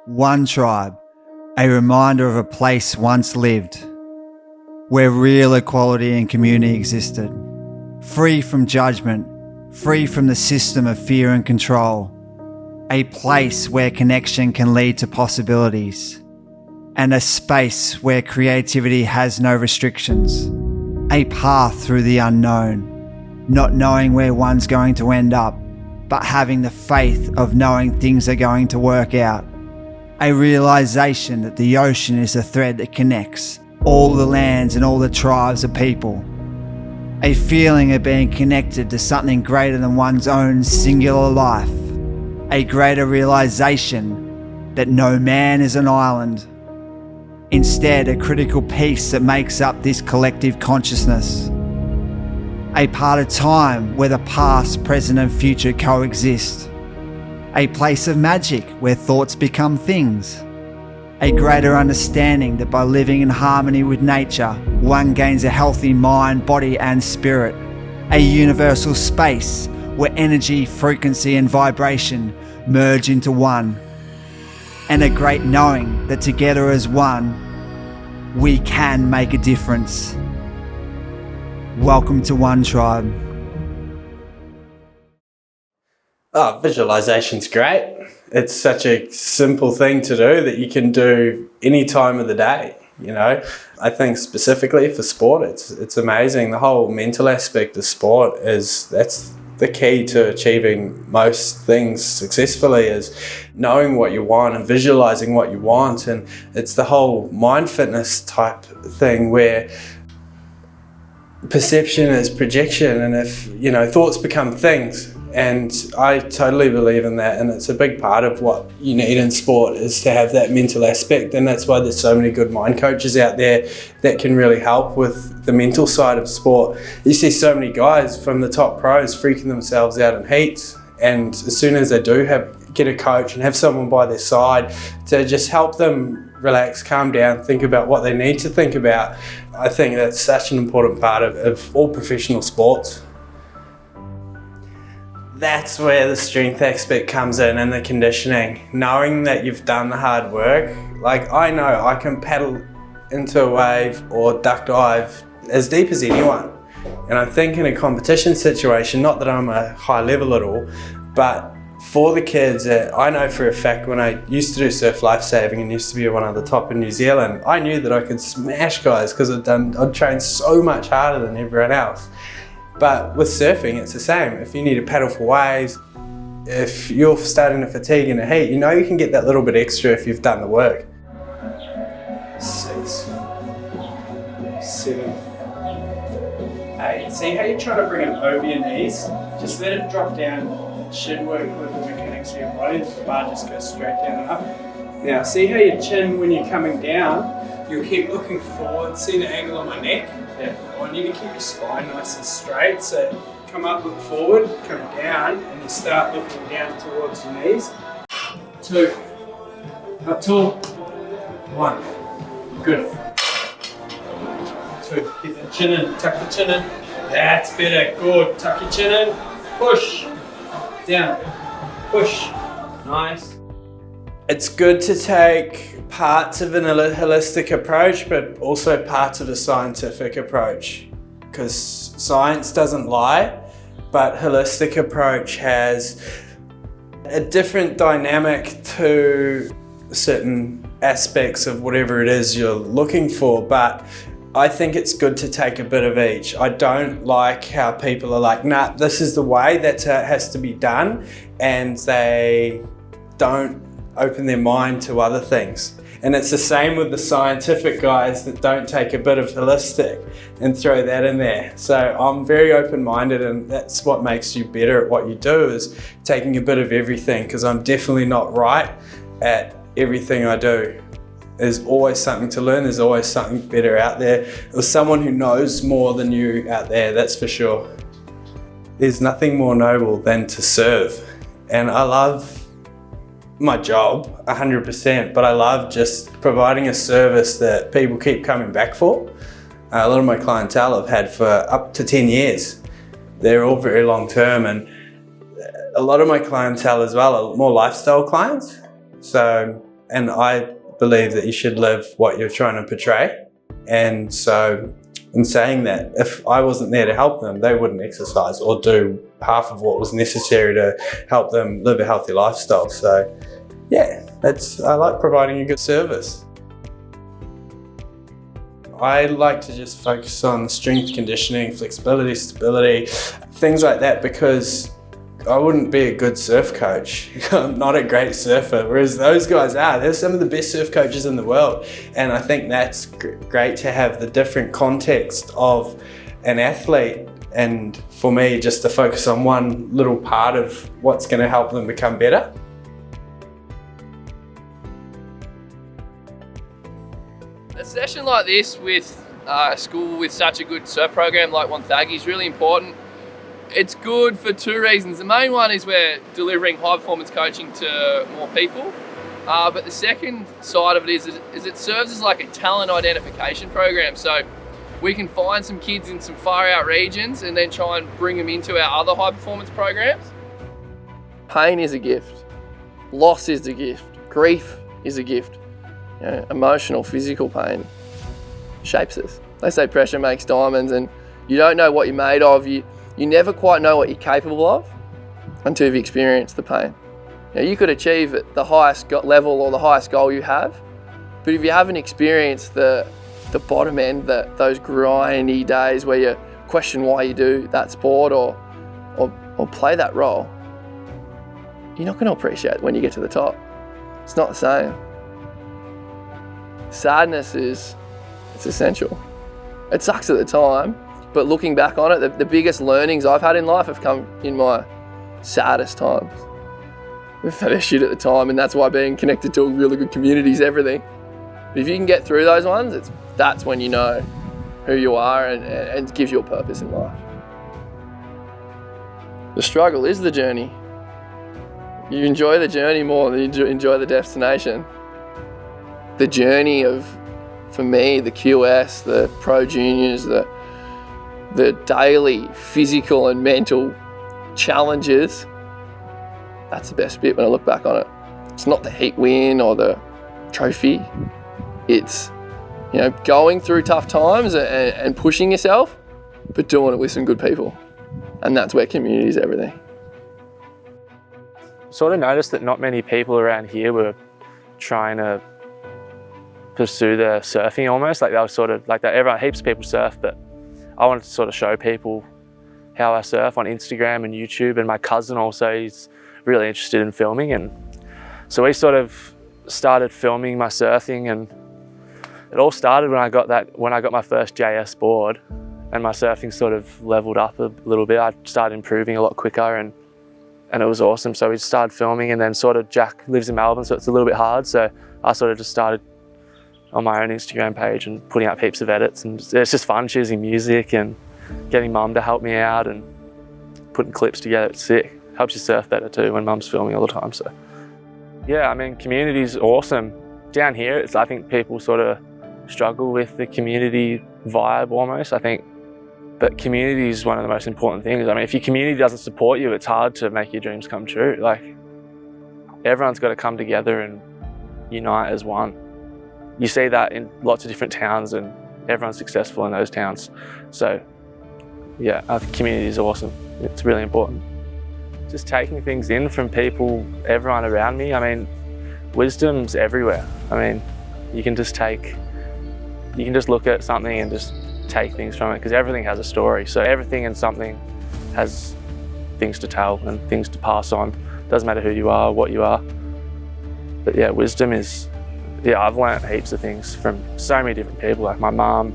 One tribe, a reminder of a place once lived, where real equality and community existed, free from judgment, free from the system of fear and control, a place where connection can lead to possibilities, and a space where creativity has no restrictions, a path through the unknown, not knowing where one's going to end up, but having the faith of knowing things are going to work out. A realization that the ocean is a thread that connects all the lands and all the tribes of people. A feeling of being connected to something greater than one's own singular life. A greater realization that no man is an island. Instead, a critical piece that makes up this collective consciousness. A part of time where the past, present and future coexist. A place of magic where thoughts become things. A greater understanding that by living in harmony with nature, one gains a healthy mind, body and spirit. A universal space where energy, frequency and vibration merge into one. And a great knowing that together as one, we can make a difference. Welcome to One Tribe. Oh, visualization's great. It's such a simple thing to do that you can do any time of the day, you know. I think specifically for sport, it's amazing. The whole mental aspect of sport that's the key to achieving most things successfully, is knowing what you want and visualizing what you want. And it's the whole mind fitness type thing where perception is projection, and if, you know, thoughts become things. And I totally believe in that, and it's a big part of what you need in sport, is to have that mental aspect. And that's why there's so many good mind coaches out there that can really help with the mental side of sport. You see so many guys from the top pros freaking themselves out in heats, and as soon as they do get a coach and have someone by their side to just help them relax, calm down, think about what they need to think about, I think that's such an important part of all professional sports. That's where the strength aspect comes in, and the conditioning. Knowing that you've done the hard work. Like, I know I can paddle into a wave or duck dive as deep as anyone. And I think in a competition situation, not that I'm a high level at all, but for the kids, I know for a fact, when I used to do surf lifesaving and used to be one of the top in New Zealand, I knew that I could smash guys because I'd trained so much harder than everyone else. But with surfing, it's the same. If you need to paddle for waves, if you're starting to fatigue in a heat, you know you can get that little bit extra if you've done the work. 6, 7, 8. See how you're trying to bring it over your knees? Just let it drop down. It should work with the mechanics of your body. The bar just goes straight down and up. Now, see how your chin, when you're coming down, you'll keep looking forward. See the angle on my neck? Yeah. I want you to keep your spine nice and straight. So come up, look forward, come down, and you start looking down towards your knees. 2. Up tall. 1. Good. 2. Get the chin in. Tuck the chin in. That's better. Good. Tuck your chin in. Push. Down. Push. Nice. It's good to take parts of an holistic approach, but also parts of a scientific approach, because science doesn't lie, but holistic approach has a different dynamic to certain aspects of whatever it is you're looking for. But I think it's good to take a bit of each. I don't like how people are like, nah, this is the way that has to be done, and they don't open their mind to other things. And it's the same with the scientific guys that don't take a bit of holistic and throw that in there. So I'm very open-minded, and that's what makes you better at what you do, is taking a bit of everything, because I'm definitely not right at everything I do. There's always something to learn, there's always something better out there, or someone who knows more than you out there, that's for sure. There's nothing more noble than to serve. And I love my job 100%, but I love just providing a service that people keep coming back for. A lot of my clientele I've had for up to 10 years. They're all very long term, and a lot of my clientele as well are more lifestyle clients. So and I believe that you should live what you're trying to portray. And so in saying that, if I wasn't there to help them, they wouldn't exercise or do half of what was necessary to help them live a healthy lifestyle. So yeah, I like providing a good service. I like to just focus on strength conditioning, flexibility, stability, things like that, because I wouldn't be a good surf coach. I'm not a great surfer, whereas those guys are. They're some of the best surf coaches in the world. And I think that's great to have the different context of an athlete, and for me, just to focus on one little part of what's going to help them become better. A session like this with a school with such a good surf program like Wonthaggi is really important. It's good for two reasons. The main one is we're delivering high performance coaching to more people. But the second side of it is it serves as like a talent identification program. So we can find some kids in some far out regions and then try and bring them into our other high performance programs. Pain is a gift. Loss is a gift. Grief is a gift. You know, emotional, physical pain shapes us. They say pressure makes diamonds, and you don't know what you're made of. You never quite know what you're capable of until you've experienced the pain. You know, you could achieve at the highest level or the highest goal you have, but if you haven't experienced the bottom end, those grindy days where you question why you do that sport or play that role, you're not going to appreciate it when you get to the top. It's not the same. Sadness it's essential. It sucks at the time, but looking back on it, the biggest learnings I've had in life have come in my saddest times. We've had shit at the time, and that's why being connected to a really good community is everything. But if you can get through those ones, that's when you know who you are and gives you a purpose in life. The struggle is the journey. You enjoy the journey more than you enjoy the destination. The journey of, for me, the QS, the pro juniors, the daily physical and mental challenges, that's the best bit when I look back on it. It's not the heat win or the trophy. It's, you know, going through tough times and pushing yourself, but doing it with some good people. And that's where community is everything. Sort of noticed that not many people around here were trying to pursue the surfing almost. Like they were sort of like that. Everyone, heaps of people surf, but I wanted to sort of show people how I surf on Instagram and YouTube. And my cousin also, he's really interested in filming. And so we sort of started filming my surfing, and it all started when I got my first JS board, and my surfing sort of leveled up a little bit. I started improving a lot quicker, and it was awesome. So we started filming, and then sort of Jack lives in Melbourne, so it's a little bit hard. So I sort of just started on my own Instagram page and putting up heaps of edits, and it's just fun choosing music and getting mum to help me out and putting clips together. It's sick. Helps you surf better too when mum's filming all the time. So yeah, I mean, community's awesome. Down here, I think people sort of struggle with the community vibe almost, I think. But community is one of the most important things. I mean, if your community doesn't support you, it's hard to make your dreams come true. Like, everyone's got to come together and unite as one. You see that in lots of different towns, and everyone's successful in those towns. So yeah, I think community is awesome. It's really important. Just taking things in from people, everyone around me. I mean, wisdom's everywhere. I mean, you can just look at something and just take things from it, because everything has a story. So everything and something has things to tell and things to pass on. Doesn't matter who you are, what you are. But yeah, wisdom is, I've learnt heaps of things from so many different people, like my mum,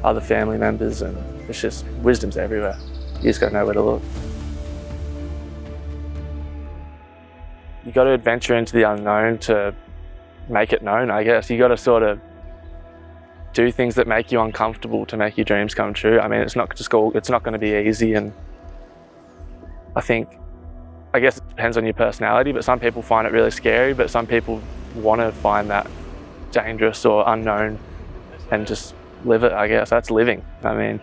other family members, and it's just, wisdom's everywhere. You just gotta know where to look. You gotta adventure into the unknown to make it known, I guess. You gotta sort of do things that make you uncomfortable to make your dreams come true. I mean, it's not gonna be easy, and I guess it depends on your personality, but some people find it really scary, but some people want to find that dangerous or unknown and just live it, I guess. That's living. I mean,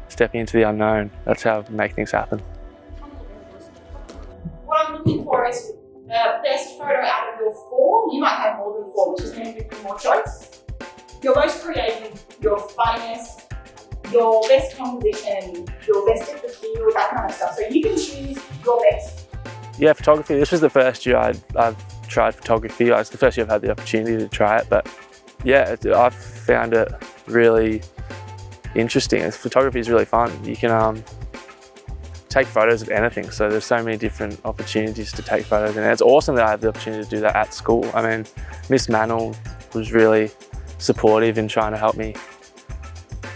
stepping into the unknown, that's how to make things happen. What I'm looking for is the best photo out of the your 4, you might have more than 4, which is going to give you more choice. Your most creative, your funniest, your best composition, your best at the field, that kind of stuff. So you can choose your best. Yeah, photography. This was the first year I've tried photography. It's the first year I've had the opportunity to try it, but yeah, I've found it really interesting. Photography is really fun. You can take photos of anything, so there's so many different opportunities to take photos, and it's awesome that I have the opportunity to do that at school. I mean, Miss Mantle was really supportive in trying to help me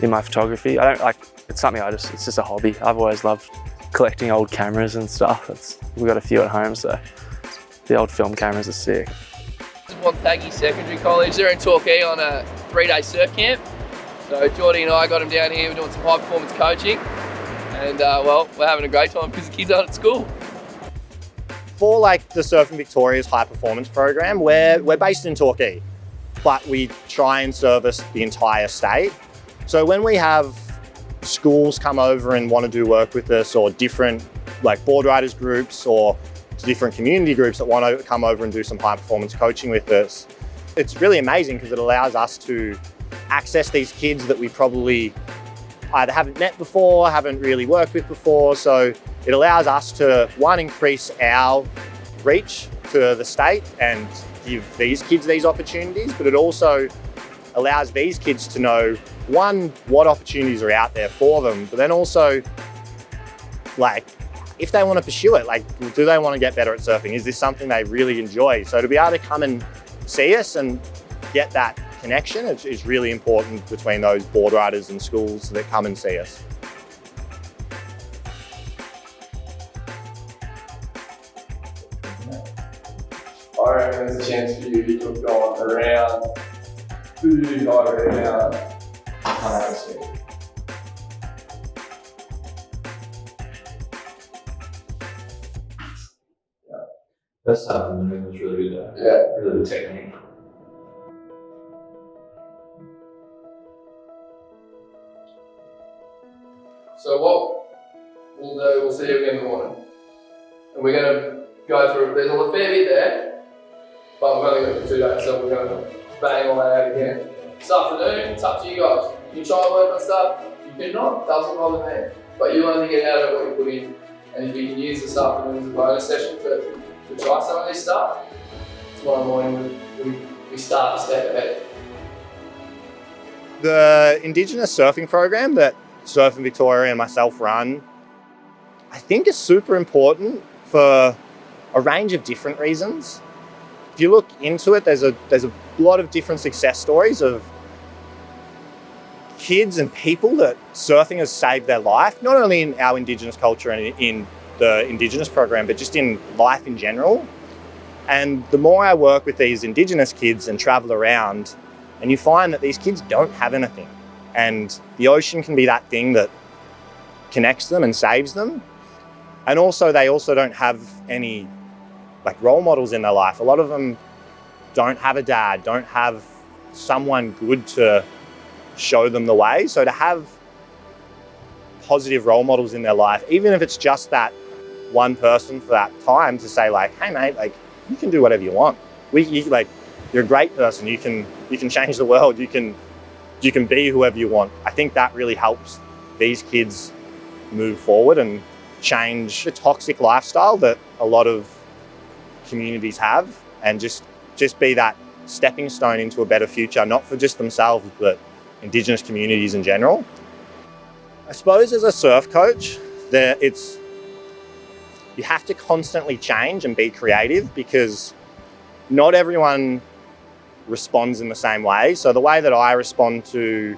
in my photography. It's something it's just a hobby. I've always loved collecting old cameras and stuff. We've got a few at home, so the old film cameras are sick. Wonthaggi Secondary College. They're in Torquay on a 3-day surf camp. So Jordy and I got them down here. We're doing some high performance coaching, and well, we're having a great time because the kids aren't at school. For like the Surfing Victoria's high performance program, we're based in Torquay, but we try and service the entire state. So when we have schools come over and want to do work with us, or different like board riders groups or different community groups that want to come over and do some high performance coaching with us, it's really amazing because it allows us to access these kids that we probably either haven't met before, haven't really worked with before. So it allows us to, one, increase our reach to the state and give these kids these opportunities, but it also allows these kids to know, one, what opportunities are out there for them, but then also, like, if they want to pursue it, like, do they want to get better at surfing? Is this something they really enjoy? So to be able to come and see us and get that connection is really important between those board riders and schools that come and see us. I reckon there's a chance for you to keep going around, food, around. That's something that was really good. Really good technique. So what we'll do, we'll see you again in the morning. And we're going to go through, there's a fair bit there, but we've only got it for 2 days, so we're going to bang all that out again. This afternoon, it's up to you guys. You try and work on stuff, you cannot, doesn't bother me. But you only get out of what you put in. And if you can use this afternoon as a bonus session to try some of this stuff, tomorrow morning we start a step ahead. The Indigenous Surfing Program that Surfing Victoria and myself run, I think is super important for a range of different reasons. If you look into it, there's a lot of different success stories of kids and people that surfing has saved their life, not only in our Indigenous culture and in the Indigenous program, but just in life in general. And the more I work with these Indigenous kids and travel around, and you find that these kids don't have anything. And the ocean can be that thing that connects them and saves them. And also, they also don't have any like role models in their life. A lot of them don't have a dad, don't have someone good to show them the way. So to have positive role models in their life, even if it's just that one person for that time to say like, hey mate, like you can do whatever you want. You're a great person. You can change the world. You can be whoever you want. I think that really helps these kids move forward and change the toxic lifestyle that a lot of communities have, and just be that stepping stone into a better future, not for just themselves, but Indigenous communities in general. I suppose as a surf coach, you have to constantly change and be creative because not everyone responds in the same way. So the way that I respond to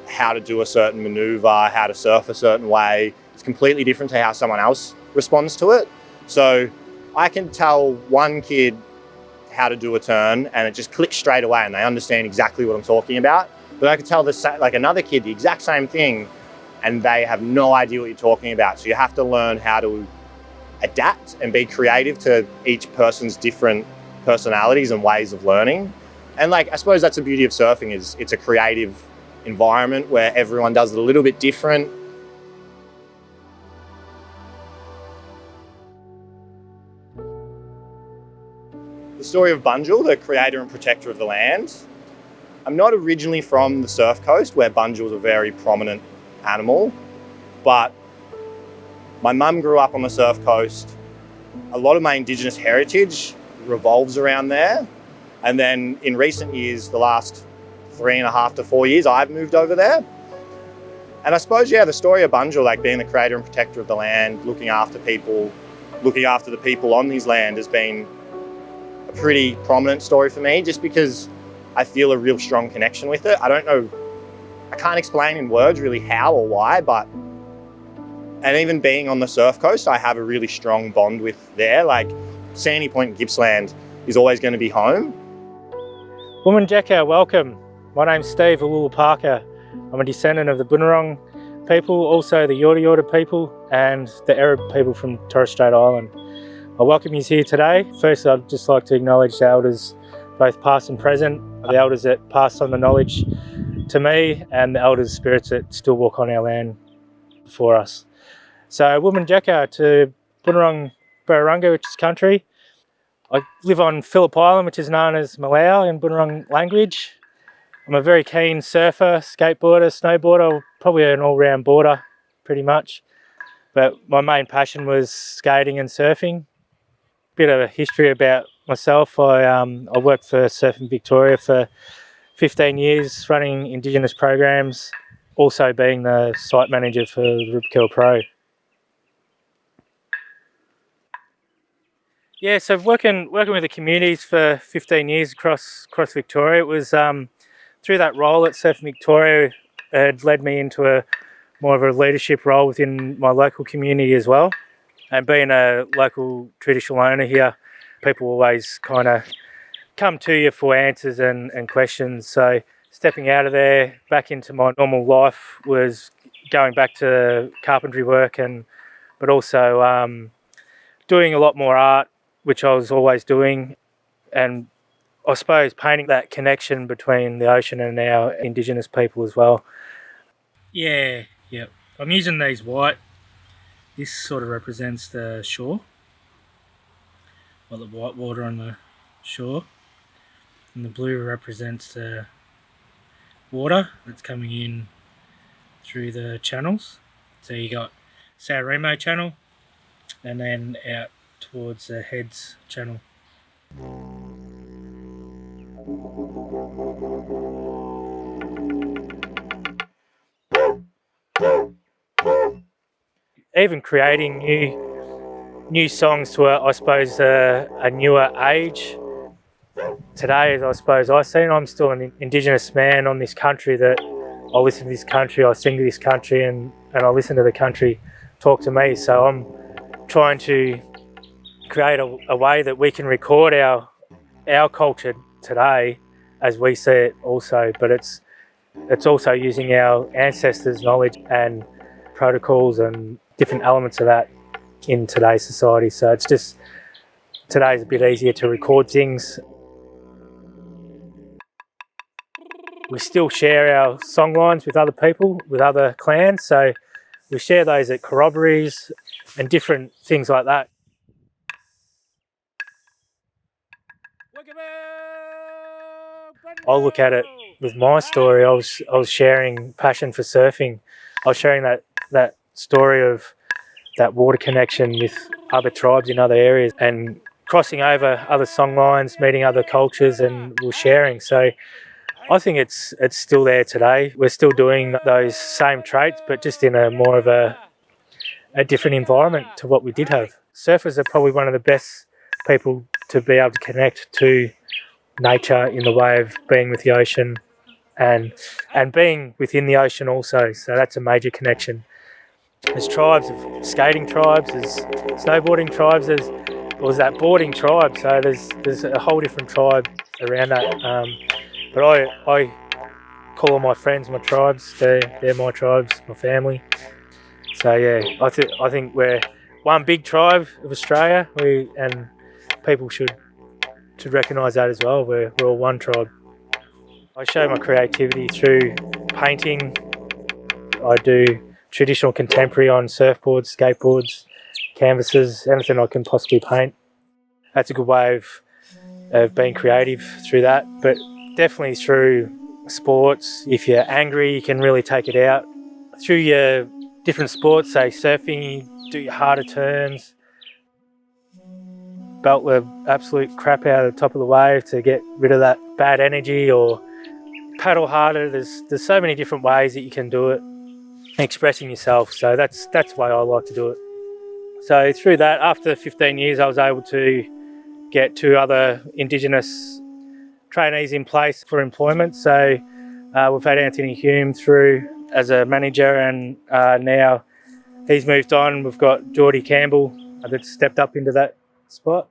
how to do a certain maneuver, how to surf a certain way, is completely different to how someone else responds to it. So I can tell one kid how to do a turn and it just clicks straight away and they understand exactly what I'm talking about. But I could tell another kid the exact same thing and they have no idea what you're talking about. So you have to learn how to adapt and be creative to each person's different personalities and ways of learning. And I suppose that's the beauty of surfing, is it's a creative environment where everyone does it a little bit different. The story of Bunjil, the creator and protector of the land. I'm not originally from the surf coast where Bunjil's a very prominent animal, but my mum grew up on the surf coast. A lot of my Indigenous heritage revolves around there. And then in recent years, the last 3.5 to 4 years, I've moved over there. And I suppose, the story of Bunjil, like being the creator and protector of the land, looking after people, looking after the people on these land, has been a pretty prominent story for me, just because I feel a real strong connection with it. I don't know, I can't explain in words really how or why, and even being on the surf coast, I have a really strong bond with there. Like Sandy Point, Gippsland is always going to be home. Wonthaggi, welcome. My name's Steve Awula Parker. I'm a descendant of the Bunurong people, also the Yorta people and the Arab people from Torres Strait Island. I welcome you here today. First, I'd just like to acknowledge the elders, both past and present, the elders that passed on the knowledge to me and the elders spirits that still walk on our land before us. So, Wonthaggi to Bunurong Burrunga, which is country. I live on Phillip Island, which is known as Malau in Bunurong language. I'm a very keen surfer, skateboarder, snowboarder, probably an all-round boarder, pretty much. But my main passion was skating and surfing. Bit of a history about myself. I worked for Surfing Victoria for 15 years, running Indigenous programs, also being the site manager for the Cahill Pro. Yeah, so working with the communities for 15 years across Victoria. It was through that role at Surfing Victoria, it led me into more of a leadership role within my local community as well. And being a local traditional owner here, people always kind of come to you for answers and questions. So stepping out of there, back into my normal life, was going back to carpentry work, but also doing a lot more art, which I was always doing, and I suppose painting that connection between the ocean and our Indigenous people as well. Yeah. I'm using these white. This sort of represents the shore, or the white water on the shore, and the blue represents the water that's coming in through the channels. So you got San Remo channel, and then out towards the Heads channel. Even creating new songs to I suppose a newer age. Today, as I suppose I see, I'm still an Indigenous man on this country, that I listen to this country, I sing to this country, and I listen to the country talk to me. So I'm trying to create a way that we can record our culture today as we see it also, but it's also using our ancestors' knowledge and protocols and different elements of that in today's society. So it's just, today's a bit easier to record things. We still share our songlines with other people, with other clans, so we share those at corroborees and different things like that. I'll look at it with my story. I was sharing passion for surfing. I was sharing that story of that water connection with other tribes in other areas, and crossing over other songlines, meeting other cultures, and we're sharing. So I think it's still there today. We're still doing those same traits, but just in a more of a different environment to what we did have. Surfers are probably one of the best people to be able to connect to nature in the way of being with the ocean and being within the ocean also. So that's a major connection. There's tribes of skating tribes, there's snowboarding tribes, there's that boarding tribe. So there's a whole different tribe around that. But I call all my friends my tribes. They're my tribes, my family. So yeah, I think we're one big tribe of Australia, and people should recognise that as well. We're all one tribe. I show my creativity through painting. I do traditional contemporary on surfboards, skateboards, canvases, anything I can possibly paint. That's a good way of of being creative through that, but definitely through sports. If you're angry, you can really take it out. Through your different sports, say surfing, you do your harder turns, belt the absolute crap out of the top of the wave to get rid of that bad energy, or paddle harder. There's so many different ways that you can do it, expressing yourself. So that's the way I like to do it. So through that, after 15 years, I was able to get 2 other Indigenous trainees in place for employment. So we've had Anthony Hume through as a manager, and now he's moved on. We've got Jordy Campbell that's stepped up into that spot.